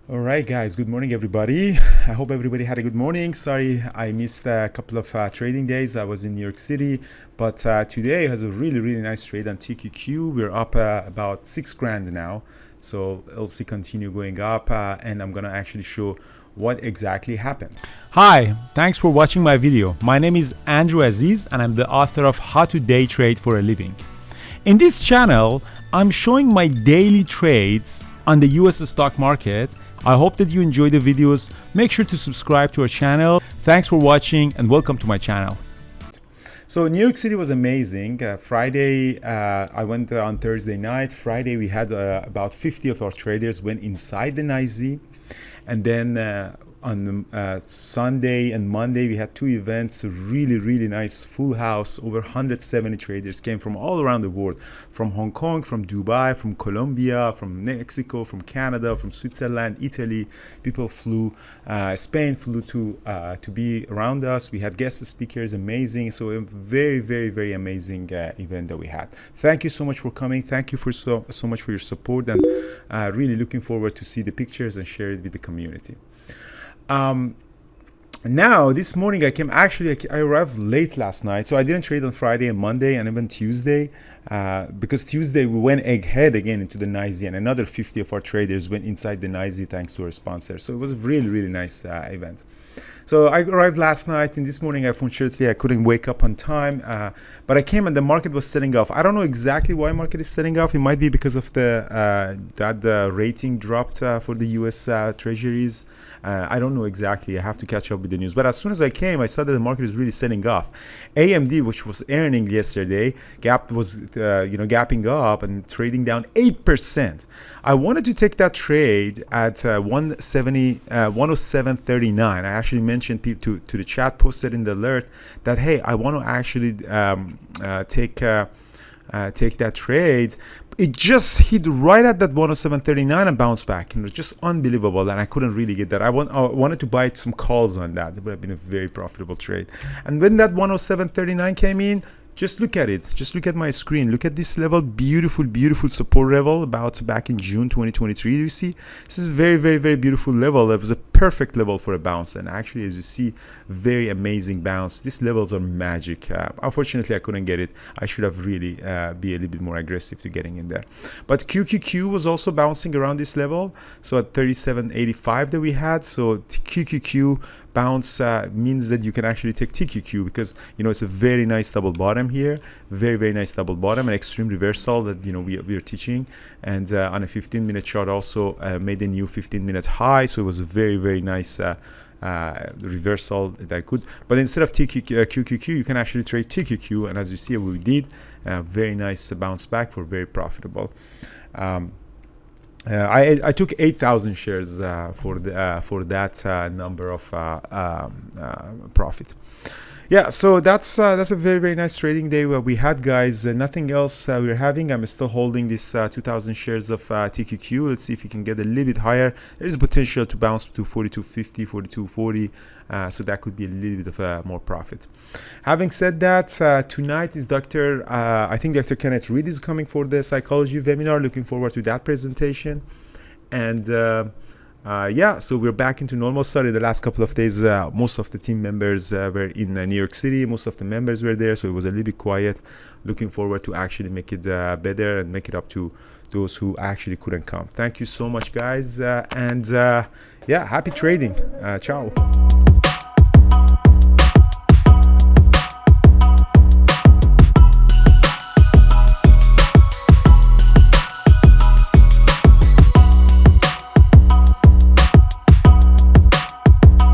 All right, guys. Good morning, everybody. I hope everybody had a good morning. Sorry, I missed a couple of trading days. I was in New York City, but today has a really nice trade on TQQQ. We're up about 6 grand now, so LC continue going up, and I'm gonna actually show what exactly happened. Hi, thanks for watching my video. My name is Andrew Aziz and I'm the author of How to Day Trade for a Living. In this channel, I'm showing my daily trades on the US stock market. I hope that you enjoy the videos. Make sure to subscribe to our channel. Thanks for watching and welcome to my channel. So New York City was amazing. Friday, I went there on Thursday night. Friday, we had about 50 of our traders went inside the NYSE. And then on Sunday and Monday, we had two events, really nice full house. Over 170 traders came from all around the world, from Hong Kong, from Dubai, from Colombia, from Mexico, from Canada, from Switzerland, Italy. People flew, Spain flew to be around us. We had guest speakers, amazing. So a very amazing event that we had. Thank you so much for coming. Thank you for so much for your support, and really looking forward to see the pictures and share it with the community. Now this morning I arrived late last night, so I didn't trade on Friday and Monday and even Tuesday, because Tuesday we went ahead again into the NYSE, and another 50 of our traders went inside the NYSE thanks to our sponsor. So it was a really nice event. So I arrived last night, and this morning unfortunately I couldn't wake up on time, but I came and the market was setting off. I don't know exactly why market is setting off. It might be because of the rating dropped for the US treasuries. I don't know exactly. I have to catch up with the news. But as soon as I came, I saw that the market is really setting off. AMD, which was earning yesterday, gapping up and trading down 8%. I wanted to take that trade at 107.39. I actually mentioned to the chat, posted in the alert that, hey, I want to actually take that trade. It just hit right at that 107.39 and bounced back, and it was just unbelievable, and I couldn't really get that. I wanted to buy some calls on that. It would have been a very profitable trade. And when that 107.39 came in, just look at it. Just look at my screen. Look at this level. Beautiful support level about back in June 2023. You see, this is very beautiful level. It was a perfect level for a bounce, and actually, as you see, very amazing bounce. These levels are magic. Unfortunately, I couldn't get it. I should have really be a little bit more aggressive to getting in there. But QQQ was also bouncing around this level. So at 37.85 that we had. So QQQ bounce means that you can actually take TQQ, because it's a very nice double bottom here, very nice double bottom, an extreme reversal that we are teaching, and on a 15-minute chart also made a new 15-minute high. So it was a very nice reversal that I could. But instead of QQQ, you can actually trade TQQ, and as you see, we did very nice bounce back for very profitable. I took 8,000 shares for that number of profit. Yeah, so that's a very nice trading day where we had, guys. Nothing else we're having. I'm still holding this 2,000 shares of TQQ. Let's see if we can get a little bit higher. There is potential to bounce to 42.50, 42.40. So that could be a little bit of more profit. Having said that, tonight is I think Dr. Kenneth Reed is coming for the psychology webinar. Looking forward to that presentation. And yeah, so we're back into normal. Sorry, the last couple of days, most of the team members were in New York City. Most of the members were there, so it was a little bit quiet. Looking forward to actually make it better and make it up to those who actually couldn't come. Thank you so much, guys. And yeah, happy trading. Ciao.